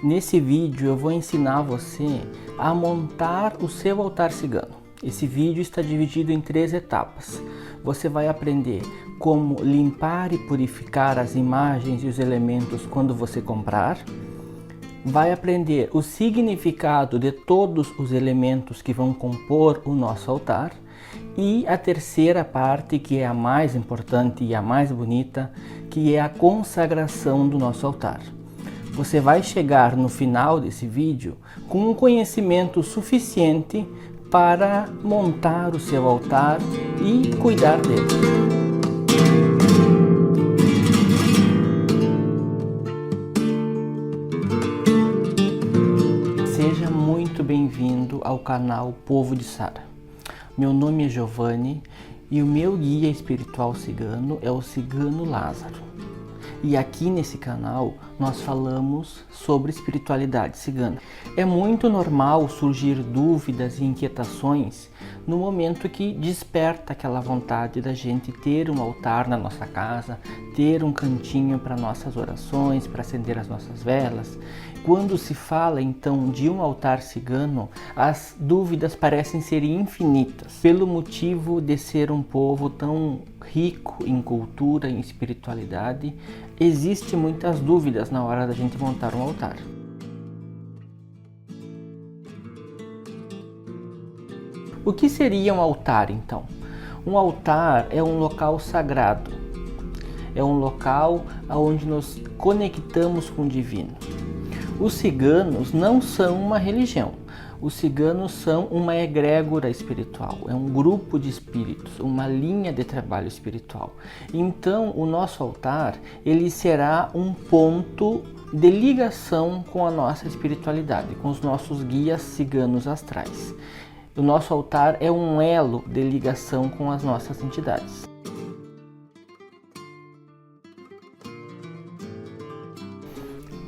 Nesse vídeo eu vou ensinar você a montar o seu altar cigano. Esse vídeo está dividido em 3 etapas. Você vai aprender como limpar e purificar as imagens e os elementos quando você comprar. Vai aprender o significado de todos os elementos que vão compor o nosso altar. E a terceira parte, que é a mais importante e a mais bonita, que é a consagração do nosso altar. Você vai chegar no final desse vídeo com um conhecimento suficiente para montar o seu altar e cuidar dele. Seja muito bem-vindo ao canal Povo de Sara. Meu nome é Giovanni e o meu guia espiritual cigano é o Cigano Lázaro. E aqui nesse canal nós falamos sobre espiritualidade cigana. É muito normal surgir dúvidas e inquietações no momento que desperta aquela vontade da gente ter um altar na nossa casa, ter um cantinho para nossas orações, para acender as nossas velas. Quando se fala então de um altar cigano, as dúvidas parecem ser infinitas, pelo motivo de ser um povo tão rico em cultura e em espiritualidade. Existem muitas dúvidas na hora da gente montar um altar. O que seria um altar então? Um altar é um local sagrado, é um local onde nos conectamos com o divino. Os ciganos não são uma religião. Os ciganos são uma egrégora espiritual, é um grupo de espíritos, uma linha de trabalho espiritual. Então, o nosso altar, ele será um ponto de ligação com a nossa espiritualidade, com os nossos guias ciganos astrais. O nosso altar é um elo de ligação com as nossas entidades.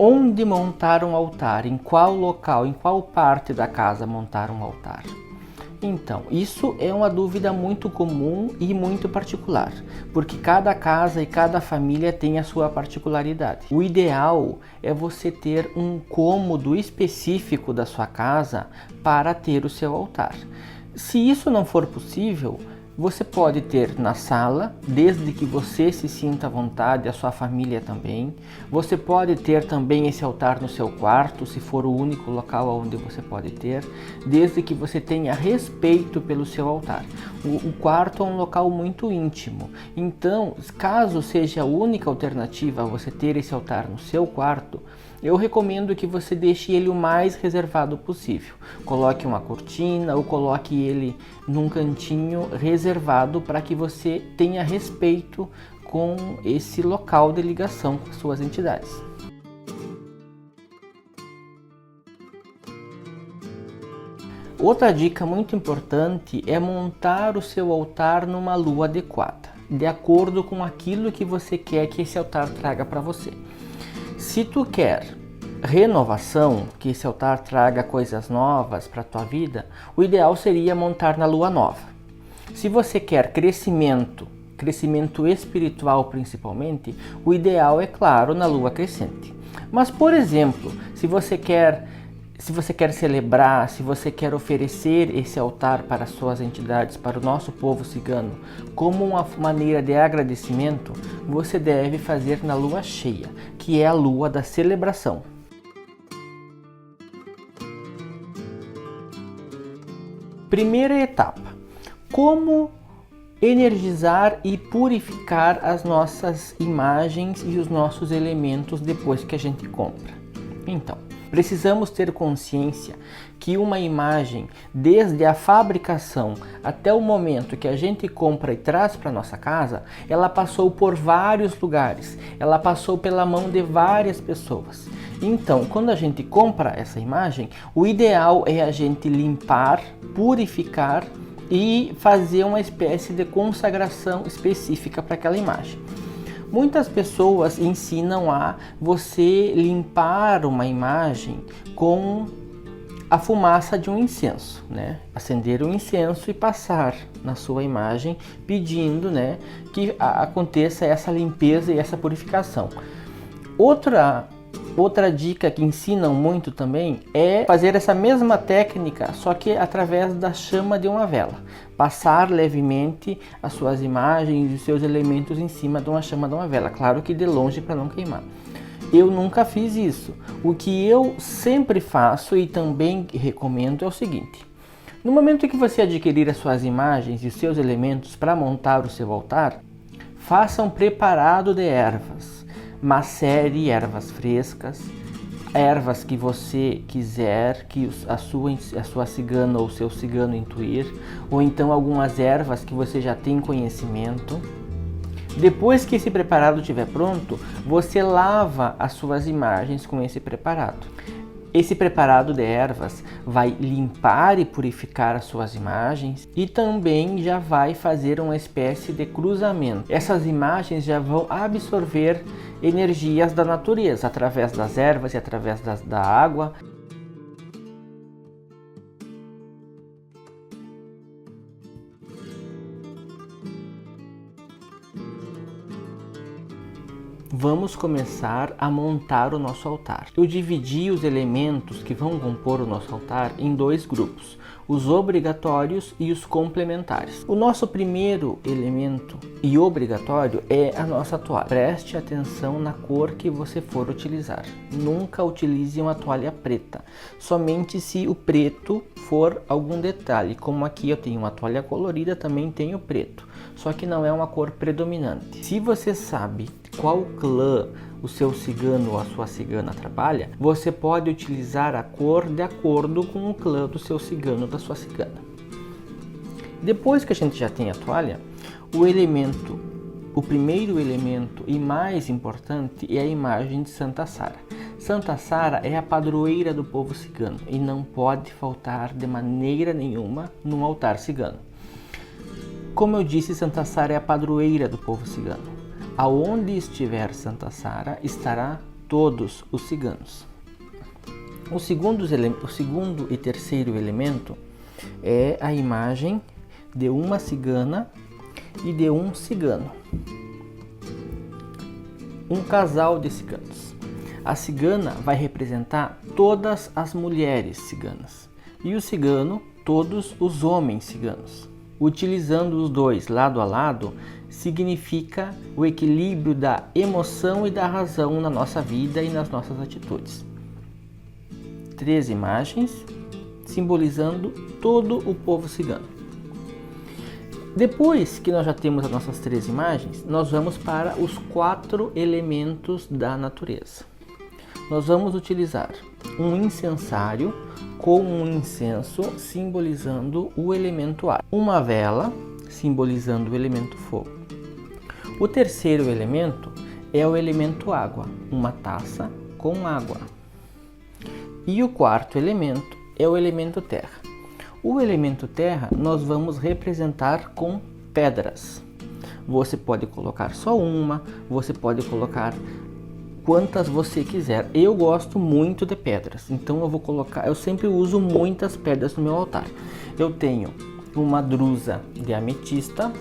Onde montar um altar? Em qual local, em qual parte da casa montar um altar? Então, isso é uma dúvida muito comum e muito particular, porque cada casa e cada família tem a sua particularidade. O ideal é você ter um cômodo específico da sua casa para ter o seu altar. Se isso não for possível, você pode ter na sala, desde que você se sinta à vontade, a sua família também. Você pode ter também esse altar no seu quarto, se for o único local onde você pode ter, desde que você tenha respeito pelo seu altar. O quarto é um local muito íntimo, então, caso seja a única alternativa você ter esse altar no seu quarto, eu recomendo que você deixe ele o mais reservado possível. Coloque uma cortina ou coloque ele num cantinho reservado para que você tenha respeito com esse local de ligação com as suas entidades. Outra dica muito importante é montar o seu altar numa lua adequada, de acordo com aquilo que você quer que esse altar traga para você. Se tu quer renovação, que esse altar traga coisas novas para a tua vida, o ideal seria montar na lua nova. Se você quer crescimento espiritual principalmente, o ideal é claro na lua crescente. Mas, por exemplo, se você quer celebrar, se você quer oferecer esse altar para as suas entidades, para o nosso povo cigano, como uma maneira de agradecimento, você deve fazer na lua cheia, que é a lua da celebração. Primeira etapa: como energizar e purificar as nossas imagens e os nossos elementos depois que a gente compra. Então, precisamos ter consciência que uma imagem, desde a fabricação até o momento que a gente compra e traz para nossa casa, ela passou por vários lugares, ela passou pela mão de várias pessoas. Então, quando a gente compra essa imagem, o ideal é a gente limpar, purificar e fazer uma espécie de consagração específica para aquela imagem. Muitas pessoas ensinam a você limpar uma imagem com a fumaça de um incenso, né? Acender um incenso e passar na sua imagem, pedindo, né, que aconteça essa limpeza e essa purificação. Outra Outra dica que ensinam muito também é fazer essa mesma técnica, só que através da chama de uma vela. Passar levemente as suas imagens e os seus elementos em cima de uma chama de uma vela. Claro que de longe para não queimar. Eu nunca fiz isso. O que eu sempre faço e também recomendo é o seguinte. No momento que você adquirir as suas imagens e os seus elementos para montar o seu altar, faça um preparado de ervas. Macere ervas frescas, ervas que você quiser, que a sua cigana ou seu cigano intuir, ou então algumas ervas que você já tem conhecimento. Depois que esse preparado estiver pronto, você lava as suas imagens com esse preparado. Esse preparado de ervas vai limpar e purificar as suas imagens e também já vai fazer uma espécie de cruzamento. Essas imagens já vão absorver energias da natureza através das ervas e através da água. Vamos começar a montar o nosso altar. Eu dividi os elementos que vão compor o nosso altar em dois grupos, os obrigatórios e os complementares. O nosso primeiro elemento e obrigatório é a nossa toalha. Preste atenção na cor que você for utilizar. Nunca utilize uma toalha preta, somente se o preto for algum detalhe. Como aqui eu tenho uma toalha colorida, também tenho preto, só que não é uma cor predominante. Se você sabe qual clã o seu cigano ou a sua cigana trabalha, você pode utilizar a cor de acordo com o clã do seu cigano ou da sua cigana. Depois que a gente já tem a toalha, o primeiro elemento e mais importante é a imagem de Santa Sara. Santa Sara é a padroeira do povo cigano e não pode faltar de maneira nenhuma num altar cigano. Como eu disse, Santa Sara é a padroeira do povo cigano. Aonde estiver Santa Sara, estará todos os ciganos. O segundo e terceiro elemento é a imagem de uma cigana e de um cigano. Um casal de ciganos. A cigana vai representar todas as mulheres ciganas e o cigano, todos os homens ciganos. Utilizando os dois lado a lado, significa o equilíbrio da emoção e da razão na nossa vida e nas nossas atitudes. 3 imagens simbolizando todo o povo cigano. Depois que nós já temos as nossas 3 imagens, nós vamos para os 4 elementos da natureza. Nós vamos utilizar um incensário com um incenso simbolizando o elemento ar, uma vela simbolizando o elemento fogo. O terceiro elemento é o elemento água, uma taça com água. E o quarto elemento é o elemento terra. O elemento terra nós vamos representar com pedras. Você pode colocar só uma, você pode colocar quantas você quiser. Eu gosto muito de pedras, então eu sempre uso muitas pedras no meu altar. Eu tenho uma drusa de ametista,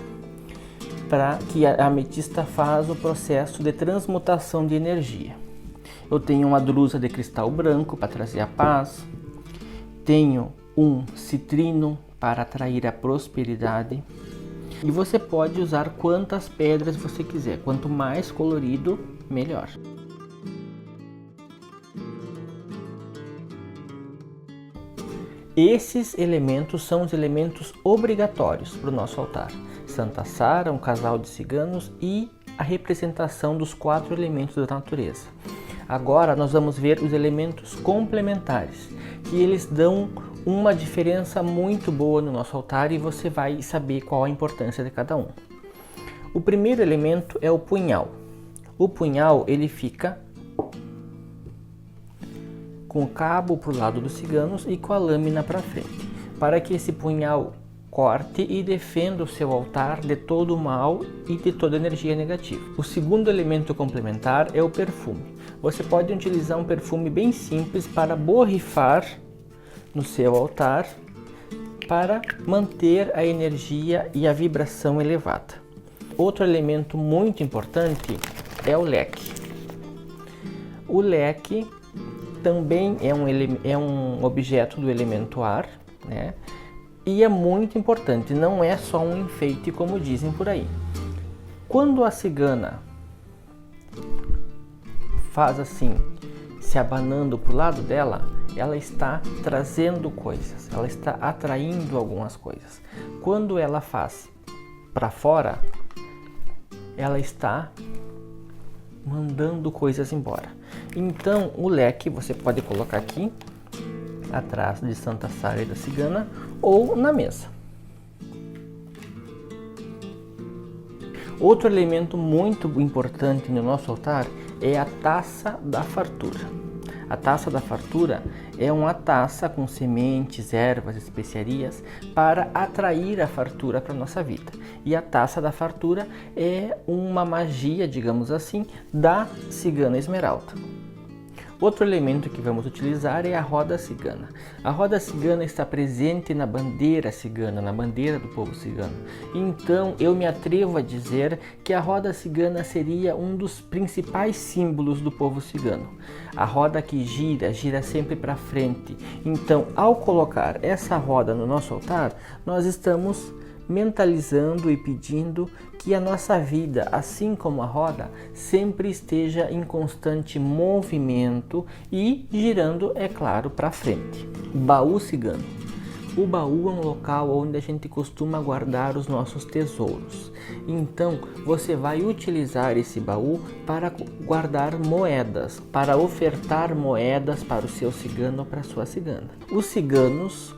para que a ametista faz o processo de transmutação de energia. Eu tenho uma drusa de cristal branco para trazer a paz. Tenho um citrino para atrair a prosperidade. E você pode usar quantas pedras você quiser. Quanto mais colorido, melhor. Esses elementos são os elementos obrigatórios para o nosso altar. Santa Sara, um casal de ciganos e a representação dos 4 elementos da natureza. Agora nós vamos ver os elementos complementares, que eles dão uma diferença muito boa no nosso altar e você vai saber qual a importância de cada um. O primeiro elemento é o punhal. O punhal ele fica com o cabo para o lado dos ciganos e com a lâmina para frente, para que esse punhal corte e defenda o seu altar de todo o mal e de toda energia negativa. O segundo elemento complementar é o perfume. Você pode utilizar um perfume bem simples para borrifar no seu altar para manter a energia e a vibração elevada. Outro elemento muito importante é o leque. O leque também é um objeto do elemento ar, né? E é muito importante, não é só um enfeite como dizem por aí. Quando a cigana faz assim, se abanando para o lado dela, ela está trazendo coisas, ela está atraindo algumas coisas. Quando ela faz para fora, ela está mandando coisas embora. Então o leque você pode colocar aqui, atrás de Santa Sara e da Cigana, ou na mesa. Outro elemento muito importante no nosso altar é a taça da fartura. A taça da fartura é uma taça com sementes, ervas, especiarias para atrair a fartura para a nossa vida. E a taça da fartura é uma magia, digamos assim, da cigana esmeralda. Outro elemento que vamos utilizar é a roda cigana. A roda cigana está presente na bandeira cigana, na bandeira do povo cigano. Então eu me atrevo a dizer que a roda cigana seria um dos principais símbolos do povo cigano. A roda que gira sempre para frente. Então, ao colocar essa roda no nosso altar, nós estamos mentalizando e pedindo que a nossa vida, assim como a roda, sempre esteja em constante movimento e girando, é claro, para frente. Baú cigano. O baú é um local onde a gente costuma guardar os nossos tesouros. Então, você vai utilizar esse baú para guardar moedas, para ofertar moedas para o seu cigano ou para a sua cigana. Os ciganos,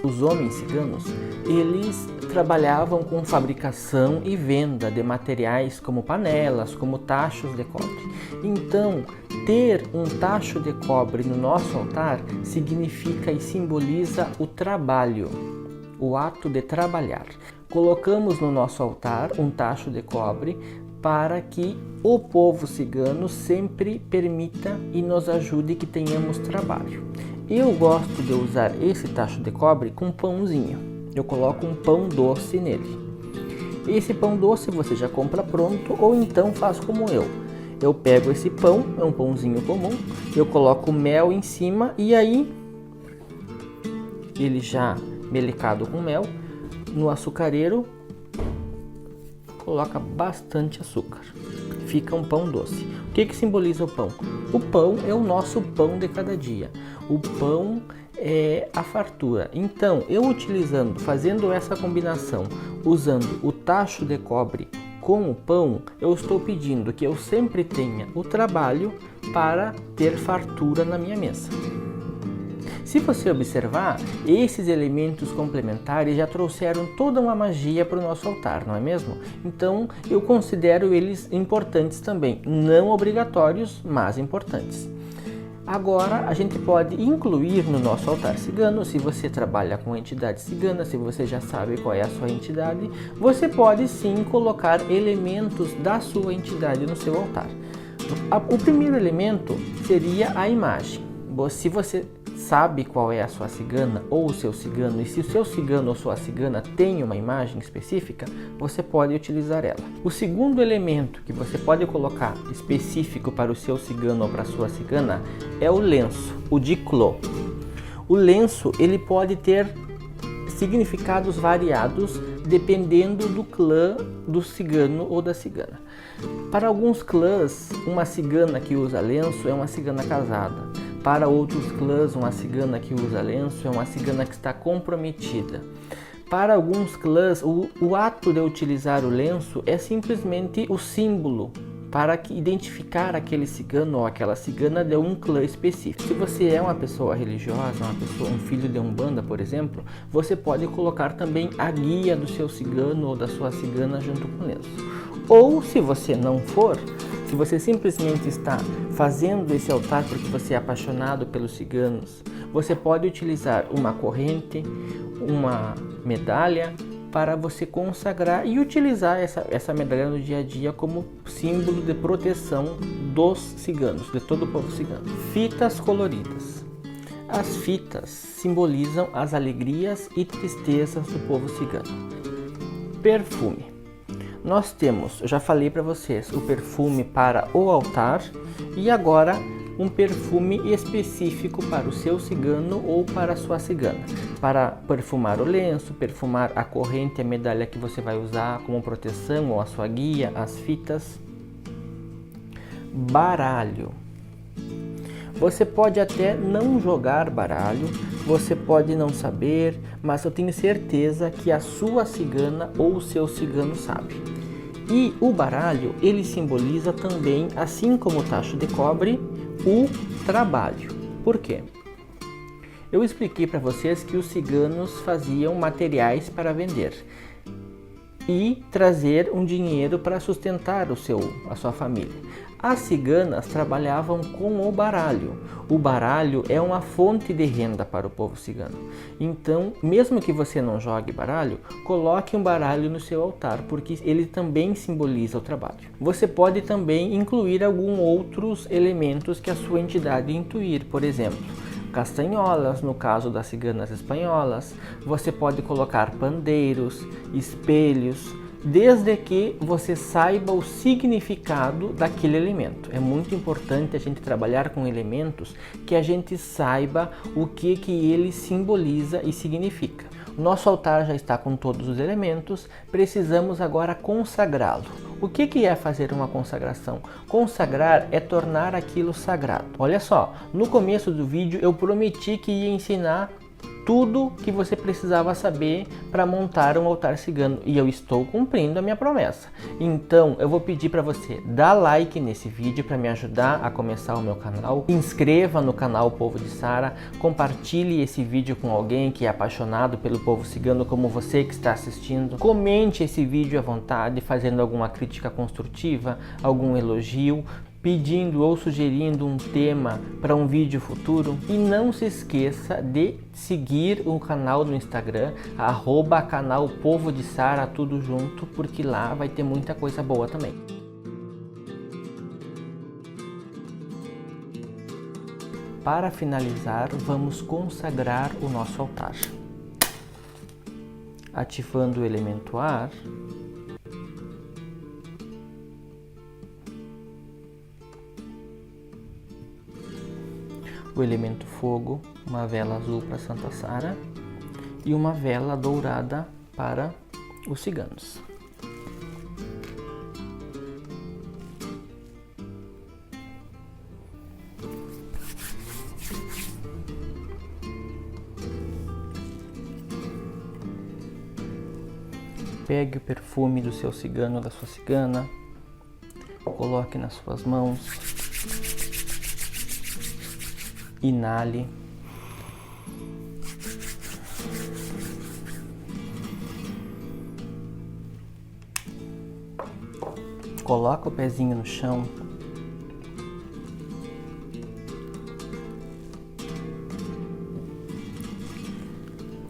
os homens ciganos, eles trabalhavam com fabricação e venda de materiais como panelas, como tachos de cobre. Então, ter um tacho de cobre no nosso altar significa e simboliza o trabalho, o ato de trabalhar. Colocamos no nosso altar um tacho de cobre para que o povo cigano sempre permita e nos ajude que tenhamos trabalho. Eu gosto de usar esse tacho de cobre com pãozinho. Eu coloco um pão doce nele. Esse pão doce você já compra pronto ou então faz como eu. Eu pego esse pão, é um pãozinho comum, eu coloco mel em cima e aí ele já melecado com mel, no açucareiro coloca bastante açúcar. Fica um pão doce. O que simboliza o pão? O pão é o nosso pão de cada dia. O pão é a fartura. Então, eu fazendo essa combinação, usando o tacho de cobre com o pão, eu estou pedindo que eu sempre tenha o trabalho para ter fartura na minha mesa. Se você observar, esses elementos complementares já trouxeram toda uma magia para o nosso altar, não é mesmo? Então, eu considero eles importantes também, não obrigatórios, mas importantes. Agora, a gente pode incluir no nosso altar cigano, se você trabalha com entidade cigana, se você já sabe qual é a sua entidade, você pode sim colocar elementos da sua entidade no seu altar. O primeiro elemento seria a imagem. Se você sabe qual é a sua cigana ou o seu cigano, e se o seu cigano ou sua cigana tem uma imagem específica, você pode utilizar ela. O segundo elemento que você pode colocar específico para o seu cigano ou para a sua cigana é o lenço, o diclô. O lenço ele pode ter significados variados dependendo do clã do cigano ou da cigana. Para alguns clãs, uma cigana que usa lenço é uma cigana casada. Para outros clãs, uma cigana que usa lenço é uma cigana que está comprometida. Para alguns clãs, o ato de utilizar o lenço é simplesmente o símbolo para identificar aquele cigano ou aquela cigana de um clã específico. Se você é uma pessoa religiosa, um filho de Umbanda, por exemplo, você pode colocar também a guia do seu cigano ou da sua cigana junto com o lenço. Ou, se você não for, se você simplesmente está fazendo esse altar porque você é apaixonado pelos ciganos, você pode utilizar uma corrente, uma medalha, para você consagrar e utilizar essa medalha no dia a dia como símbolo de proteção dos ciganos, de todo o povo cigano. Fitas coloridas. As fitas simbolizam as alegrias e tristezas do povo cigano. Perfume. Nós temos, eu já falei para vocês, o perfume para o altar e agora um perfume específico para o seu cigano ou para a sua cigana, para perfumar o lenço, perfumar a corrente, a medalha que você vai usar como proteção, ou a sua guia, as fitas. Baralho. Você pode até não jogar baralho, você pode não saber, mas eu tenho certeza que a sua cigana ou o seu cigano sabe. E o baralho, ele simboliza também, assim como o tacho de cobre, o trabalho. Por quê? Eu expliquei para vocês que os ciganos faziam materiais para vender e trazer um dinheiro para sustentar a sua família. As ciganas trabalhavam com o baralho. O baralho é uma fonte de renda para o povo cigano. Então, mesmo que você não jogue baralho, coloque um baralho no seu altar, porque ele também simboliza o trabalho. Você pode também incluir alguns outros elementos que a sua entidade intuir, por exemplo, castanholas, no caso das ciganas espanholas. Você pode colocar pandeiros, espelhos, desde que você saiba o significado daquele elemento. É muito importante a gente trabalhar com elementos que a gente saiba o que ele simboliza e significa. O nosso altar já está com todos os elementos, precisamos agora consagrá-lo. O que é fazer uma consagração? Consagrar é tornar aquilo sagrado. Olha só, no começo do vídeo eu prometi que ia ensinar tudo que você precisava saber para montar um altar cigano, e eu estou cumprindo a minha promessa. Então eu vou pedir para você dar like nesse vídeo para me ajudar a começar o meu canal, inscreva no canal Povo de Sara, compartilhe esse vídeo com alguém que é apaixonado pelo povo cigano como você que está assistindo, comente esse vídeo à vontade, fazendo alguma crítica construtiva, algum elogio, pedindo ou sugerindo um tema para um vídeo futuro. E não se esqueça de seguir o canal no Instagram, @canal Povo de Sara, tudo junto, porque lá vai ter muita coisa boa também. Para finalizar, vamos consagrar o nosso altar. Ativando o elemento ar, o elemento fogo, uma vela azul para Santa Sara e uma vela dourada para os ciganos. Pegue o perfume do seu cigano ou da sua cigana, coloque nas suas mãos. Inale. Coloca o pezinho no chão.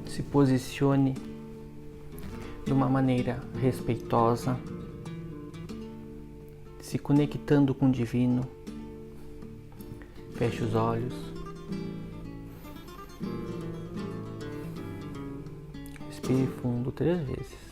Se posicione de uma maneira respeitosa, se conectando com o divino. Feche os olhos. Respire fundo 3 vezes.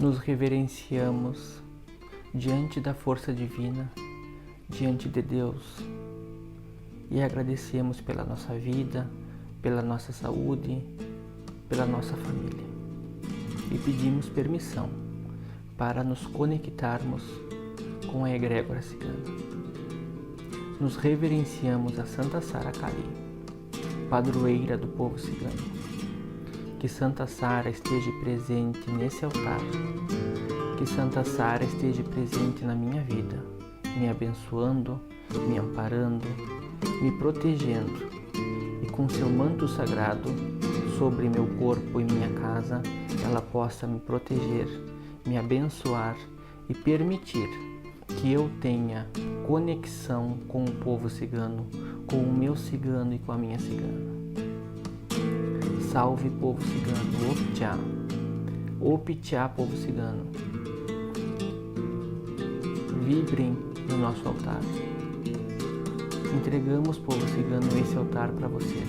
Nos reverenciamos diante da força divina, diante de Deus, e agradecemos pela nossa vida, pela nossa saúde, pela nossa família. E pedimos permissão para nos conectarmos com a egrégora cigana. Nos reverenciamos a Santa Sara Kali, padroeira do povo cigano. Que Santa Sara esteja presente nesse altar. Que Santa Sara esteja presente na minha vida, me abençoando, me amparando, me protegendo, e com seu manto sagrado sobre meu corpo e minha casa, ela possa me proteger, me abençoar e permitir que eu tenha conexão com o povo cigano, com o meu cigano e com a minha cigana. Salve, povo cigano, Optcha, Optcha, povo cigano. Vibrem no nosso altar. Entregamos, povo cigano, esse altar para vocês,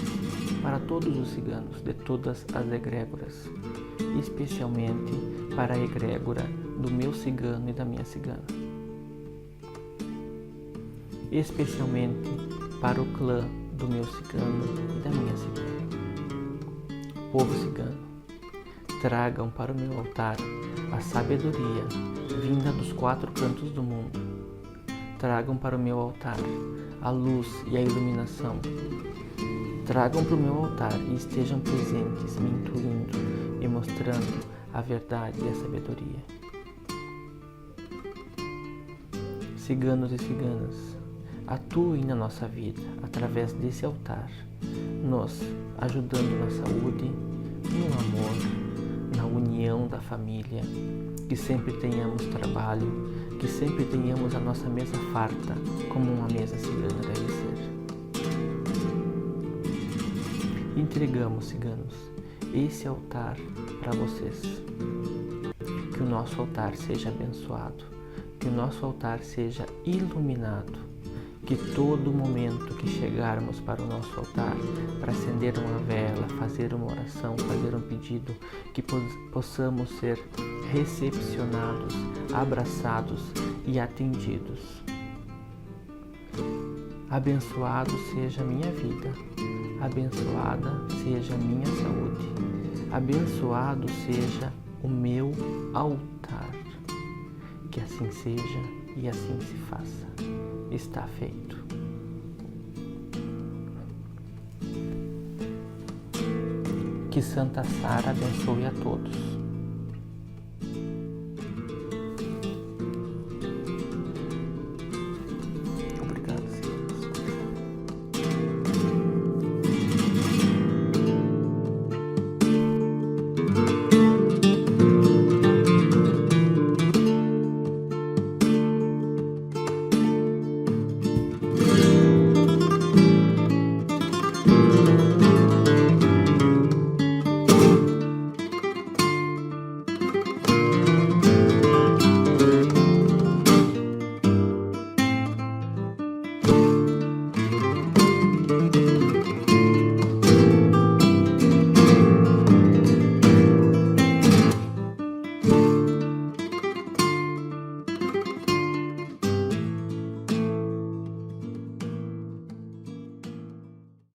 para todos os ciganos de todas as egrégoras, especialmente para a egrégora do meu cigano e da minha cigana, especialmente para o clã do meu cigano e da minha cigana. Povo cigano, tragam para o meu altar a sabedoria vinda dos 4 cantos do mundo. Tragam para o meu altar a luz e a iluminação. Tragam para o meu altar e estejam presentes, me intuindo e mostrando a verdade e a sabedoria. Ciganos e ciganas, atuem na nossa vida através desse altar, nos ajudando na saúde, no amor, na união da família, que sempre tenhamos trabalho, que sempre tenhamos a nossa mesa farta, como uma mesa cigana deve ser. Entregamos, ciganos, esse altar para vocês. Que o nosso altar seja abençoado, que o nosso altar seja iluminado, que todo momento que chegarmos para o nosso altar, para acender uma vela, fazer uma oração, fazer um pedido, que possamos ser recepcionados, abraçados e atendidos. Abençoado seja a minha vida, abençoada seja a minha saúde, abençoado seja o meu altar. Que assim seja e assim se faça. Está feito. Que Santa Sara abençoe a todos.